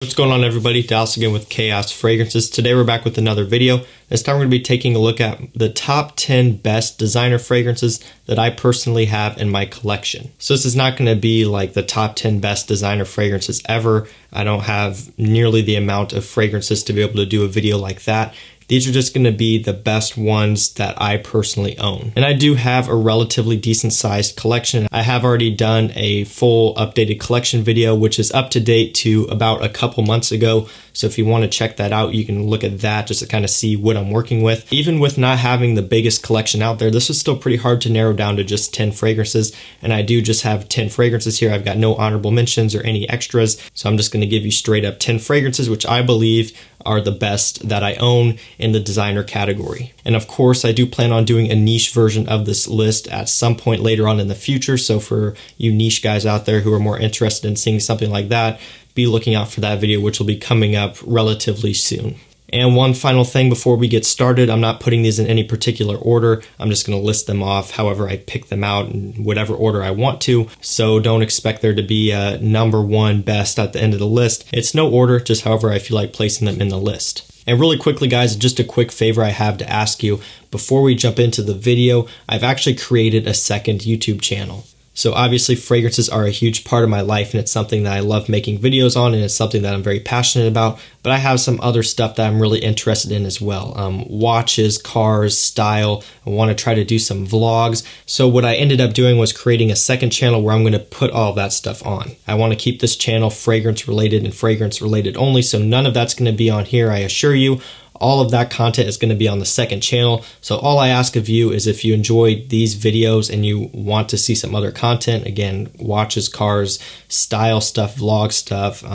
What's going on, everybody? Dallas again with Chaos Fragrances. Today we're back with another video. This time we're going to be taking a look at the top 10 best designer fragrances that I personally have in my collection. So this is not going to be like the top 10 best designer fragrances ever. I don't have nearly the amount of fragrances to be able to do a video like that. These are just going to be the best ones that I personally own. And I do have a relatively decent sized collection. I have already done a full updated collection video, which is up to date to about a couple months ago. So if you want to check that out, you can look at that just to kind of see what I'm working with. Even with not having the biggest collection out there, this was still pretty hard to narrow down to just 10 fragrances. And I do just have 10 fragrances here. I've got no honorable mentions or any extras. So I'm just going to give you straight up 10 fragrances, which I believe are the best that I own in the designer category. And of course, I do plan on doing a niche version of this list at some point later on in the future. So for you niche guys out there who are more interested in seeing something like that, be looking out for that video, which will be coming up relatively soon. And one final thing before we get started, I'm not putting these in any particular order. I'm just going to list them off however I pick them out in whatever order I want to. So don't expect there to be a number one best at the end of the list. It's no order, just however I feel like placing them in the list. And really quickly, guys, just a quick favor I have to ask you. Before we jump into the video, I've actually created a second YouTube channel. So obviously fragrances are a huge part of my life, and it's something that I love making videos on, and it's something that I'm very passionate about. But I have some other stuff that I'm really interested in as well. Watches, cars, style. I want to try to do some vlogs. So what I ended up doing was creating a second channel where I'm going to put all of that stuff on. I want to keep this channel fragrance related and fragrance related only, so none of that's going to be on here, I assure you. All of that content is going to be on the second channel. So all I ask of you is if you enjoyed these videos and you want to see some other content, again, watches, cars, style stuff, vlog stuff,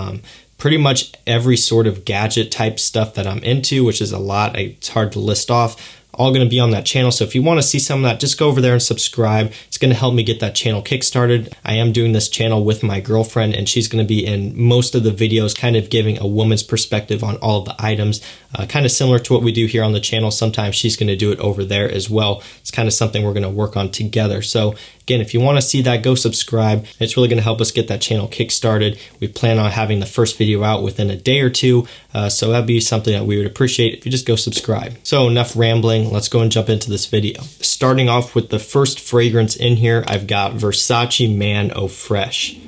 pretty much every sort of gadget type stuff that I'm into, which is a lot, it's hard to list off, all going to be on that channel. So if you want to see some of that, just go over there and subscribe. It's going to help me get that channel kickstarted. I am doing this channel with my girlfriend, and she's going to be in most of the videos, kind of giving a woman's perspective on all of the items, kind of similar to what we do here on the channel. Sometimes she's going to do it over there as well. It's kind of something we're going to work on together. So again, if you want to see that, go subscribe. It's really going to help us get that channel kickstarted. We plan on having the first video out within a day or two. So that'd be something that we would appreciate if you just go subscribe. So enough rambling. Let's go and jump into this video. Starting off with the first fragrance in here, I've got Versace Man Eau Fresh.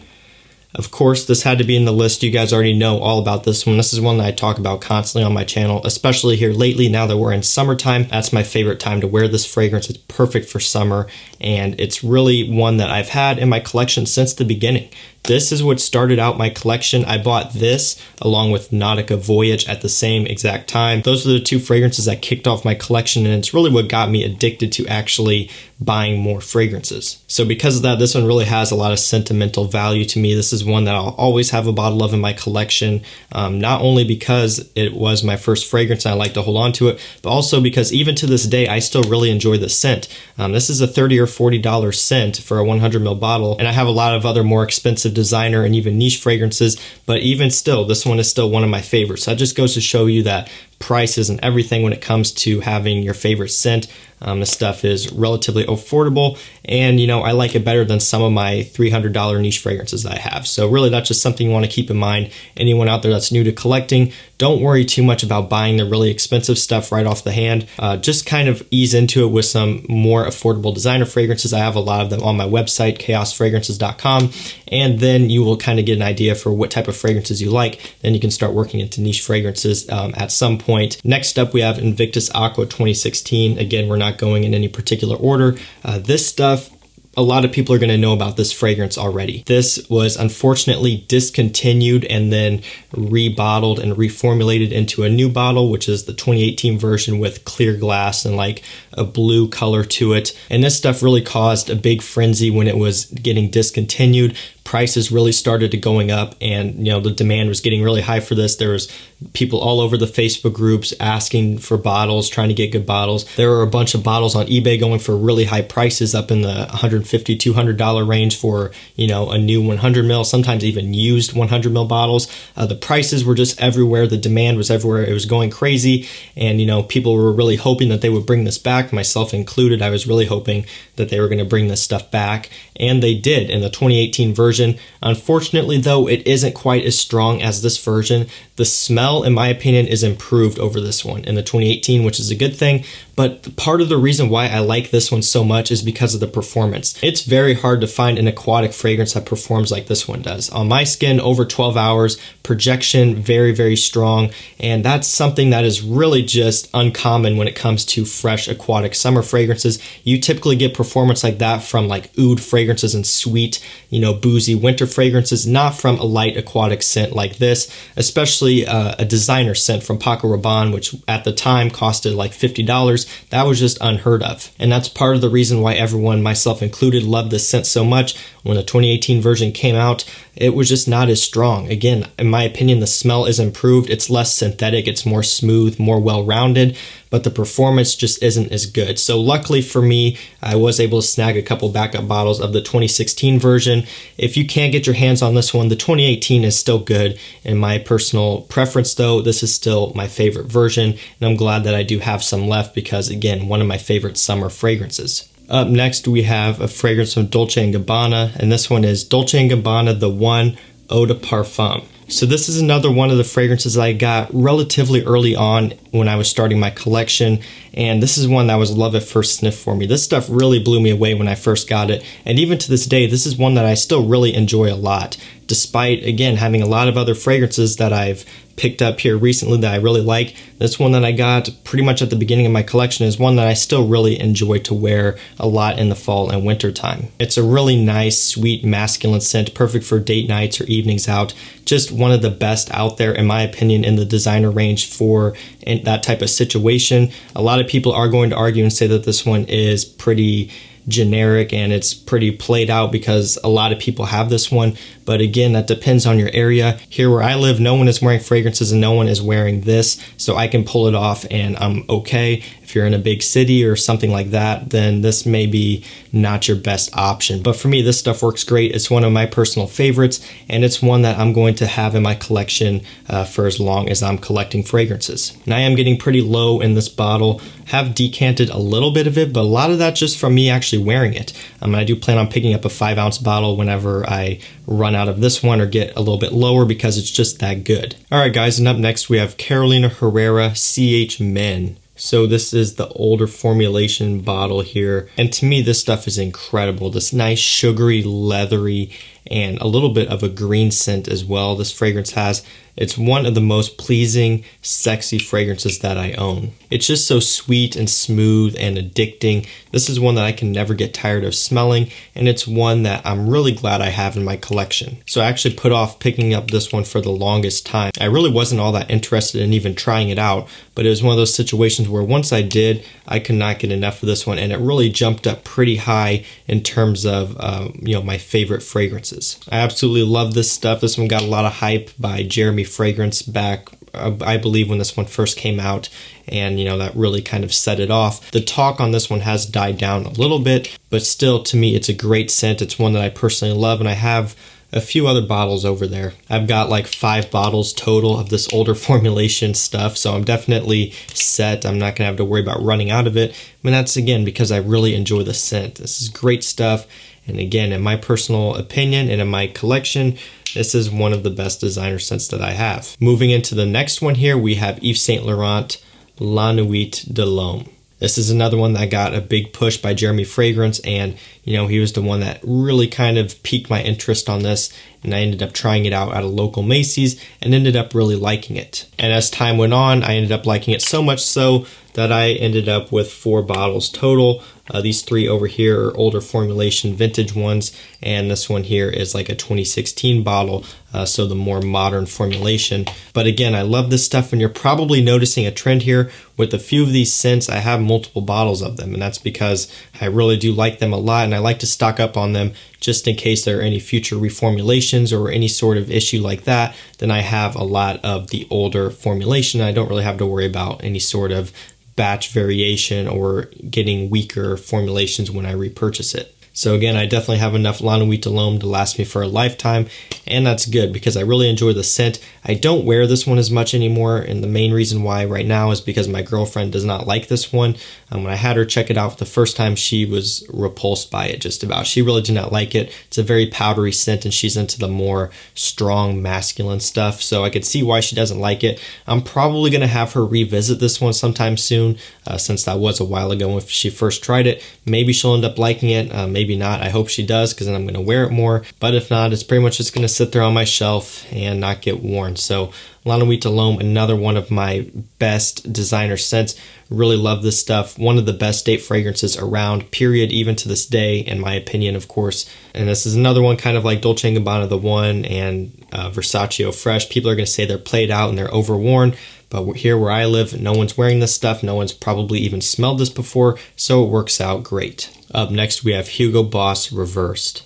Of course, this had to be in the list. You guys already know all about this one. This is one that I talk about constantly on my channel, especially here lately now that we're in summertime. That's my favorite time to wear this fragrance. It's perfect for summer, and it's really one that I've had in my collection since the beginning. This is what started out my collection. I bought this along with Nautica Voyage at the same exact time. Those are the two fragrances that kicked off my collection, and it's really what got me addicted to actually buying more fragrances. So because of that, this one really has a lot of sentimental value to me. This is one that I'll always have a bottle of in my collection, not only because it was my first fragrance and I like to hold on to it, but also because even to this day, I still really enjoy the scent. This is a $30 or $40 scent for a 100 ml bottle, and I have a lot of other more expensive designer and even niche fragrances, but even still, this one is still one of my favorites. So that just goes to show you that prices and everything when it comes to having your favorite scent. This stuff is relatively affordable, and you know, I like it better than some of my $300 niche fragrances that I have. So really, that's just something you want to keep in mind. Anyone out there that's new to collecting, don't worry too much about buying the really expensive stuff right off the hand. Just kind of ease into it with some more affordable designer fragrances. I have a lot of them on my website, chaosfragrances.com, and then you will kind of get an idea for what type of fragrances you like. Then you can start working into niche fragrances at some point. Next up, we have Invictus Aqua 2016. Again, we're not going in any particular order. This stuff, a lot of people are going to know about this fragrance already. This was unfortunately discontinued and then rebottled and reformulated into a new bottle, which is the 2018 version with clear glass and like a blue color to it. And this stuff really caused a big frenzy when it was getting discontinued. Prices really started to going up, and you know, the demand was getting really high for this. There was people all over the Facebook groups asking for bottles, trying to get good bottles. There were a bunch of bottles on eBay going for really high prices, up in the $150, $200 range for, you know, a new 100 ml, sometimes even used 100 ml bottles. The prices were just everywhere. The demand was everywhere. It was going crazy, and you know, people were really hoping that they would bring this back, myself included. I was really hoping that they were going to bring this stuff back, and they did in the 2018 version. Unfortunately, though, it isn't quite as strong as this version. The smell, in my opinion, is improved over this one in the 2018, which is a good thing. But part of the reason why I like this one so much is because of the performance. It's very hard to find an aquatic fragrance that performs like this one does. On my skin, over 12 hours, projection very, very strong, and that's something that is really just uncommon when it comes to fresh aquatic summer fragrances. You typically get performance like that from like oud fragrances and sweet, boozy winter fragrances, not from a light aquatic scent like this, especially a designer scent from Paco Rabanne, which at the time costed like $50. That was just unheard of. And that's part of the reason why everyone, myself included, loved this scent so much. When the 2018 version came out, it was just not as strong. Again, in my opinion, the smell is improved. It's less synthetic. It's more smooth, more well-rounded, but the performance just isn't as good. So luckily for me, I was able to snag a couple backup bottles of the 2016 version. If you can't get your hands on this one, the 2018 is still good. In my personal preference, though, this is still my favorite version, and I'm glad that I do have some left because, again, one of my favorite summer fragrances. Up next, we have a fragrance from Dolce & Gabbana, and this one is Dolce & Gabbana The One Eau de Parfum. So this is another one of the fragrances I got relatively early on when I was starting my collection, and this is one that was love at first sniff for me. This stuff really blew me away when I first got it, and even to this day, this is one that I still really enjoy a lot, despite, again, having a lot of other fragrances that I've picked up here recently that I really like. This one that I got pretty much at the beginning of my collection is one that I still really enjoy to wear a lot in the fall and winter time. It's a really nice, sweet, masculine scent, perfect for date nights or evenings out. Just one of the best out there, in my opinion, in the designer range for that type of situation. A lot of people are going to argue and say that this one is pretty generic and it's pretty played out because a lot of people have this one, but again, that depends on your area. Here where I live, no one is wearing fragrances and no one is wearing this, so I can pull it off and I'm okay. If you're in a big city or something like that, then this may be not your best option. But for me, this stuff works great. It's one of my personal favorites, and it's one that I'm going to have in my collection for as long as I'm collecting fragrances. And I am getting pretty low in this bottle. Have decanted a little bit of it, but a lot of that just from me actually wearing it. I do plan on picking up a 5-ounce bottle whenever I run out of this one or get a little bit lower because it's just that good. All right, guys, and up next we have Carolina Herrera CH Men. So this is the older formulation bottle here, and to me this stuff is incredible. This nice sugary, leathery, and a little bit of a green scent as well this fragrance has. It's one of the most pleasing, sexy fragrances that I own. It's just so sweet and smooth and addicting. This is one that I can never get tired of smelling, and it's one that I'm really glad I have in my collection. So I actually put off picking up this one for the longest time. I really wasn't all that interested in even trying it out, but it was one of those situations where once I did, I could not get enough of this one, and it really jumped up pretty high in terms of my favorite fragrances. I absolutely love this stuff. This one got a lot of hype by Jeremy Fragrance back, I believe, when this one first came out, and that really kind of set it off. The talk on this one has died down a little bit, but still, to me, it's a great scent. It's one that I personally love, and I have a few other bottles over there. I've got like 5 bottles total of this older formulation stuff, so I'm definitely set. I'm not gonna have to worry about running out of it. And that's, again, because I really enjoy the scent. This is great stuff, and again, in my personal opinion and in my collection, this is one of the best designer scents that I have. Moving into the next one here, we have Yves Saint Laurent La Nuit de l'Homme. This is another one that got a big push by Jeremy Fragrance, and he was the one that really kind of piqued my interest on this, and I ended up trying it out at a local Macy's and ended up really liking it. And as time went on, I ended up liking it so much so that I ended up with 4 bottles total. These 3 over here are older formulation vintage ones, and this one here is like a 2016 bottle, so the more modern formulation. But again, I love this stuff, and you're probably noticing a trend here. With a few of these scents, I have multiple bottles of them, and that's because I really do like them a lot, and I like to stock up on them just in case there are any future reformulations or any sort of issue like that. Then I have a lot of the older formulation. I don't really have to worry about any sort of batch variation or getting weaker formulations when I repurchase it. So again, I definitely have enough Laurent Cologne to last me for a lifetime, and that's good because I really enjoy the scent. I don't wear this one as much anymore, and the main reason why right now is because my girlfriend does not like this one. When I had her check it out the first time, she was repulsed by it just about. She really did not like it. It's a very powdery scent, and she's into the more strong masculine stuff, so I could see why she doesn't like it. I'm probably going to have her revisit this one sometime soon, since that was a while ago when she first tried it. Maybe she'll end up liking it, maybe not. I hope she does, because then I'm going to wear it more. But if not, it's pretty much just going to sit there on my shelf and not get worn. So Laurent Cologne, another one of my best designer scents. Really love this stuff. One of the best date fragrances around, period, even to this day, in my opinion, of course. And this is another one kind of like Dolce Gabbana The One and Versace Fresh. People are going to say they're played out and they're overworn. But here where I live, no one's wearing this stuff. No one's probably even smelled this before, so it works out great. Up next, we have Hugo Boss Reversed.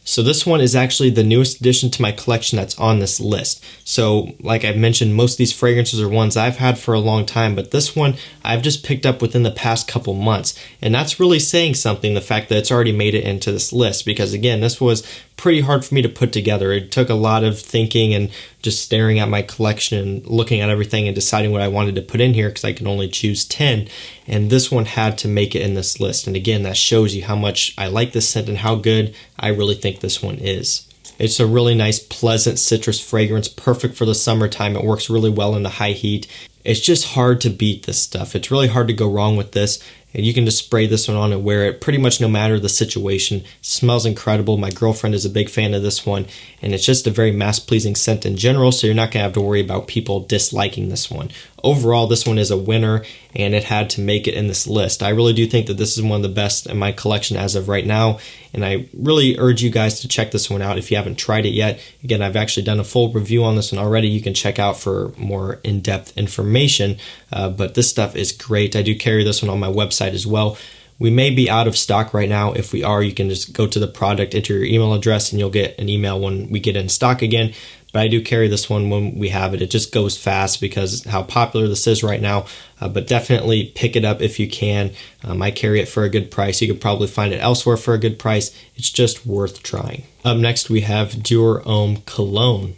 So this one is actually the newest addition to my collection that's on this list. So like I mentioned, most of these fragrances are ones I've had for a long time, but this one I've just picked up within the past couple months. And that's really saying something, the fact that it's already made it into this list, because again, this was pretty hard for me to put together. It took a lot of thinking and just staring at my collection and looking at everything and deciding what I wanted to put in here, because I could only choose 10. And this one had to make it in this list. And again, that shows you how much I like this scent and how good I really think this one is. It's a really nice, pleasant citrus fragrance, perfect for the summertime. It works really well in the high heat. It's just hard to beat this stuff. It's really hard to go wrong with this. And you can just spray this one on and wear it pretty much no matter the situation. It smells incredible. My girlfriend is a big fan of this one, and it's just a very mass-pleasing scent in general, so you're not going to have to worry about people disliking this one. Overall, this one is a winner, and it had to make it in this list. I really do think that this is one of the best in my collection as of right now, and I really urge you guys to check this one out if you haven't tried it yet. Again, I've actually done a full review on this one already. You can check out for more in-depth information, but this stuff is great. I do carry this one on my website as well. We may be out of stock right now. If we are, you can just go to the product, enter your email address, and you'll get an email when we get in stock again. But I do carry this one when we have it. It just goes fast because how popular this is right now. But definitely pick it up if you can. I carry it for a good price. You could probably find it elsewhere for a good price. It's just worth trying. Up next, we have Dewar Own Cologne.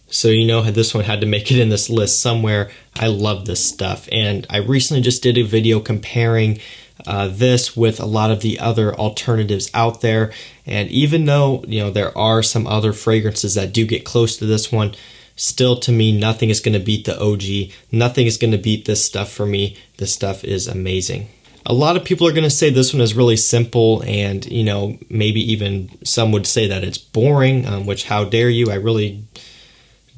So you know this one had to make it in this list somewhere. I love this stuff. And I recently just did a video comparing this with a lot of the other alternatives out there. And even though, there are some other fragrances that do get close to this one, still to me, nothing is going to beat the OG. Nothing is going to beat this stuff for me. This stuff is amazing. A lot of people are going to say this one is really simple, and, maybe even some would say that it's boring, which how dare you? I really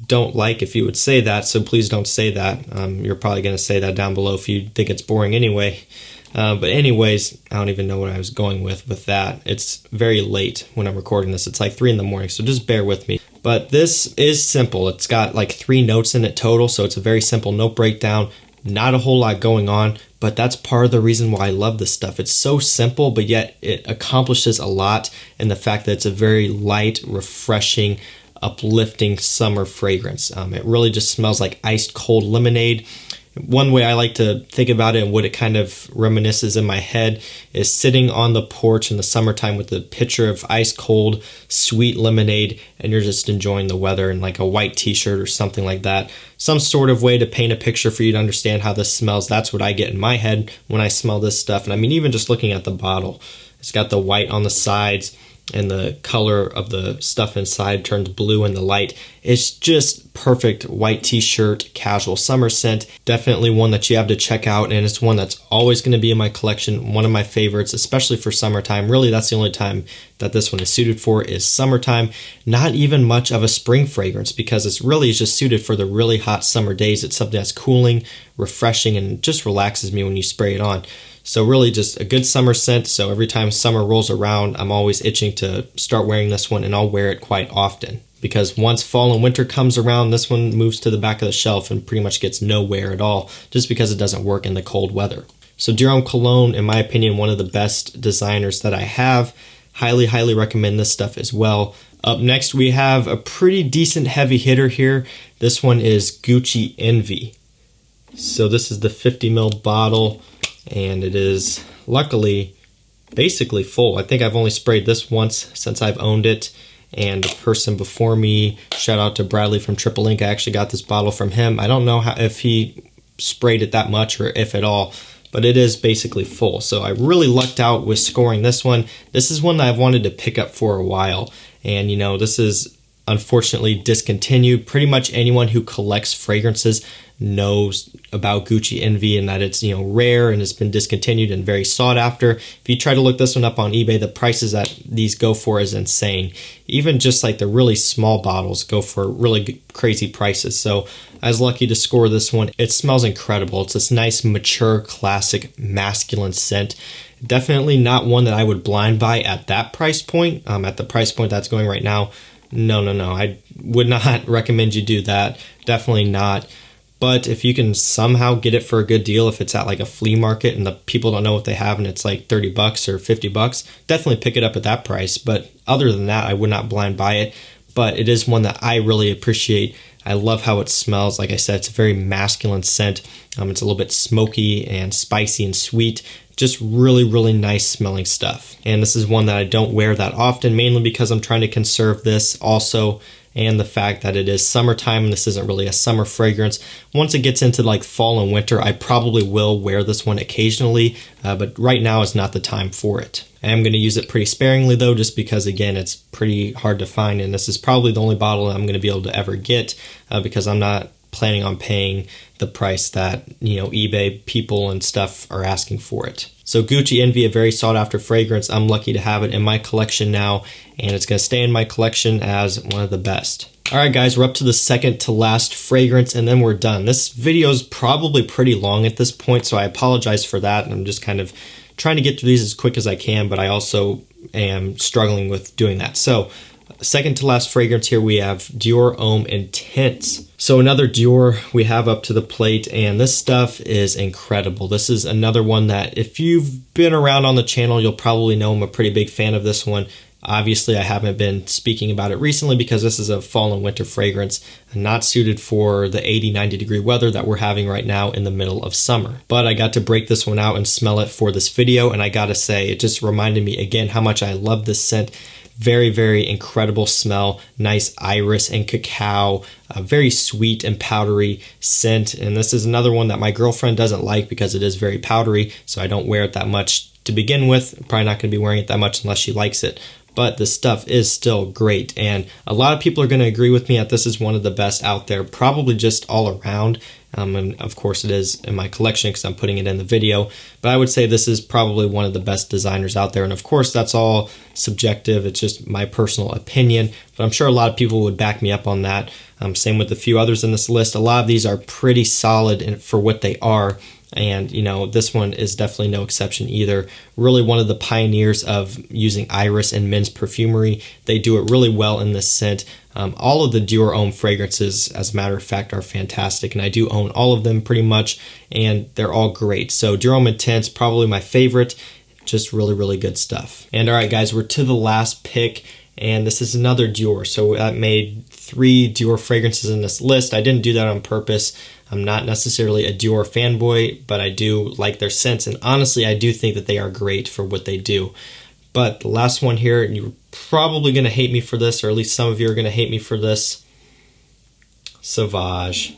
don't like if you would say that, so please don't say that. You're probably going to say that down below if you think it's boring anyway. But anyways, I don't even know what I was going with that. It's very late when I'm recording this. It's like 3 in the morning, so just bear with me. But this is simple. It's got like 3 notes in it total, so it's a very simple note breakdown. Not a whole lot going on, but that's part of the reason why I love this stuff. It's so simple, but yet it accomplishes a lot in the fact that it's a very light, refreshing, uplifting summer fragrance. It really just smells like iced cold lemonade. One way I like to think about it and what it kind of reminisces in my head is sitting on the porch in the summertime with a pitcher of ice cold sweet lemonade, and you're just enjoying the weather in like a white t-shirt or something like that. Some sort of way to paint a picture for you to understand how this smells. That's what I get in my head when I smell this stuff. And I mean, even just looking at the bottle, it's got the white on the sides, and the color of the stuff inside turns blue in the light. It's just perfect white t-shirt, casual summer scent. Definitely one that you have to check out, and it's one that's always going to be in my collection. One of my favorites, especially for summertime. Really, that's the only time that this one is suited for is summertime. Not even much of a spring fragrance because it's really just suited for the really hot summer days. It's something that's cooling, refreshing, and just relaxes me when you spray it on. So really just a good summer scent. So every time summer rolls around, I'm always itching to start wearing this one, and I'll wear it quite often. Because once fall and winter comes around, this one moves to the back of the shelf and pretty much gets no wear at all, just because it doesn't work in the cold weather. So Dewar Own Cologne, in my opinion, one of the best designers that I have. Highly, highly recommend this stuff as well. Up next, we have a pretty decent heavy hitter here. This one is Gucci Envy. So this is the 50 ml bottle. And it is luckily basically full. I think I've only sprayed this once since I've owned it. And the person before me, shout out to Bradley from Triple Ink, I actually got this bottle from him. I don't know if he sprayed it that much or if at all, but it is basically full. So I really lucked out with scoring this one. This is one that I've wanted to pick up for a while. And you know, this is unfortunately discontinued. Pretty much anyone who collects fragrances knows about Gucci Envy and that it's, you know, rare and it's been discontinued and very sought after. If you try to look this one up on eBay, the prices that these go for is insane. Even just like the really small bottles go for really crazy prices. So I was lucky to score this one. It smells incredible. It's this nice, mature, classic, masculine scent. Definitely not one that I would blind buy at that price point. At the price point that's going right now, no. I would not recommend you do that. Definitely not. But if you can somehow get it for a good deal, if it's at like a flea market and the people don't know what they have and it's like $30 or $50, definitely pick it up at that price. But other than that, I would not blind buy it. But it is one that I really appreciate. I love how it smells. Like I said, it's a very masculine scent. It's a little bit smoky and spicy and sweet. Just really, really nice smelling stuff. And this is one that I don't wear that often, mainly because I'm trying to conserve this also, and the fact that it is summertime and this isn't really a summer fragrance. Once it gets into like fall and winter, I probably will wear this one occasionally, but right now is not the time for it. I am going to use it pretty sparingly though, just because again, it's pretty hard to find, and this is probably the only bottle I'm going to be able to ever get because I'm not planning on paying the price that, you know, eBay people and stuff are asking for it. So Gucci Envy, a very sought after fragrance. I'm lucky to have it in my collection now, and it's going to stay in my collection as one of the best. All right, guys, we're up to the second to last fragrance, and then we're done. This video is probably pretty long at this point, so I apologize for that. I'm just kind of trying to get through these as quick as I can, but I also am struggling with doing that. So second to last fragrance here, we have Dewar Own Intense. So another Dewar we have up to the plate, and this stuff is incredible. This is another one that if you've been around on the channel, you'll probably know I'm a pretty big fan of this one. Obviously, I haven't been speaking about it recently because this is a fall and winter fragrance, not suited for the 80-90 degree weather that we're having right now in the middle of summer. But I got to break this one out and smell it for this video, and I gotta say, it just reminded me again how much I love this scent. Very, very incredible smell, nice iris and cacao, very sweet and powdery scent. And this is another one that my girlfriend doesn't like because it is very powdery, so I don't wear it that much to begin with. I'm probably not going to be wearing it that much unless she likes it. But the stuff is still great, and a lot of people are going to agree with me that this is one of the best out there, probably just all around. And of course it is in my collection because I'm putting it in the video, but I would say this is probably one of the best designers out there. And of course that's all subjective, it's just my personal opinion, but I'm sure a lot of people would back me up on that. Same with a few others in this list. A lot of these are pretty solid for what they are, and you know, this one is definitely no exception either. Really one of the pioneers of using iris in men's perfumery. They do it really well in this scent. All of the Dewar Own fragrances, as a matter of fact, are fantastic, and I do own all of them pretty much, and they're all great. So Dewar Own Intense, probably my favorite, just really, really good stuff. And all right, guys, we're to the last pick, and this is another Dewar. So that made 3 Dewar fragrances in this list. I didn't do that on purpose. I'm not necessarily a Dewar fanboy, but I do like their scents, and honestly, I do think that they are great for what they do. But the last one here, and you're probably going to hate me for this, or at least some of you are going to hate me for this. Sauvage.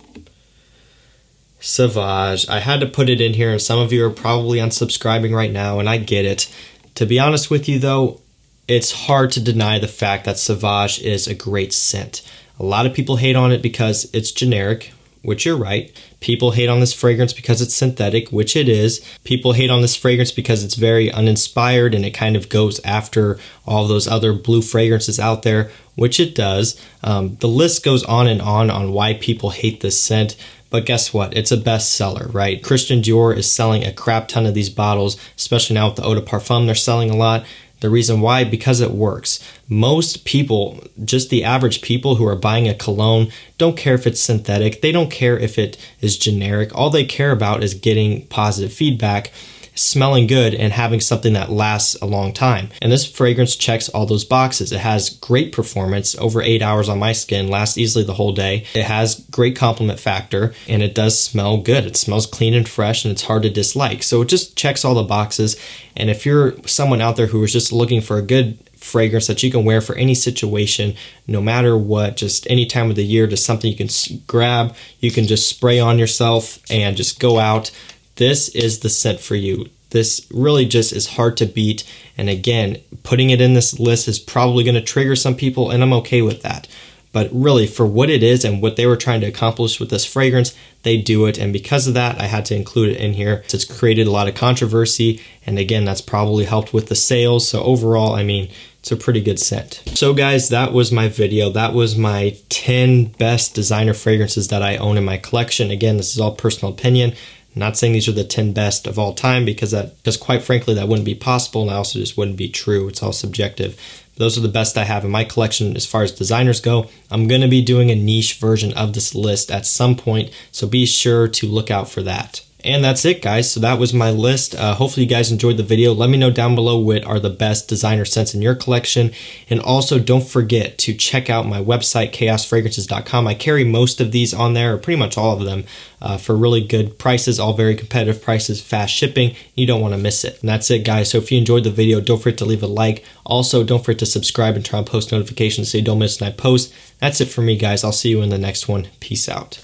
Sauvage. I had to put it in here, and some of you are probably unsubscribing right now, and I get it. To be honest with you, though, it's hard to deny the fact that Sauvage is a great scent. A lot of people hate on it because it's generic, which you're right. People hate on this fragrance because it's synthetic, which it is. People hate on this fragrance because it's very uninspired and it kind of goes after all those other blue fragrances out there, which it does. The list goes on why people hate this scent. But guess what? It's a bestseller, right? Christian Dior is selling a crap ton of these bottles, especially now with the eau de parfum they're selling a lot. The reason why? Because it works. Most people, just the average people who are buying a cologne, don't care if it's synthetic. They don't care if it is generic. All they care about is getting positive feedback, smelling good and having something that lasts a long time. And this fragrance checks all those boxes. It has great performance, over 8 hours on my skin, lasts easily the whole day. It has great compliment factor, and it does smell good. It smells clean and fresh, and it's hard to dislike. So it just checks all the boxes. And if you're someone out there who is just looking for a good fragrance that you can wear for any situation, no matter what, just any time of the year, just something you can grab, you can just spray on yourself and just go out, this is the scent for you. This really just is hard to beat. And again, putting it in this list is probably going to trigger some people, and I'm okay with that. But really, for what it is and what they were trying to accomplish with this fragrance, they do it. And because of that, I had to include it in here. It's created a lot of controversy. And again, that's probably helped with the sales. So overall, I mean, it's a pretty good scent. So guys, that was my video. That was my 10 best designer fragrances that I own in my collection. Again, this is all personal opinion. I'm not saying these are the 10 best of all time, because quite frankly, that wouldn't be possible, and I also just wouldn't be true. It's all subjective. Those are the best I have in my collection as far as designers go. I'm going to be doing a niche version of this list at some point, so be sure to look out for that. And that's it, guys. So that was my list. Hopefully you guys enjoyed the video. Let me know down below what are the best designer scents in your collection. And also don't forget to check out my website, chaosfragrances.com. I carry most of these on there, or pretty much all of them, for really good prices, all very competitive prices, fast shipping. You don't want to miss it. And that's it, guys. So if you enjoyed the video, don't forget to leave a like. Also, don't forget to subscribe and turn on post notifications so you don't miss when I post. That's it for me, guys. I'll see you in the next one. Peace out.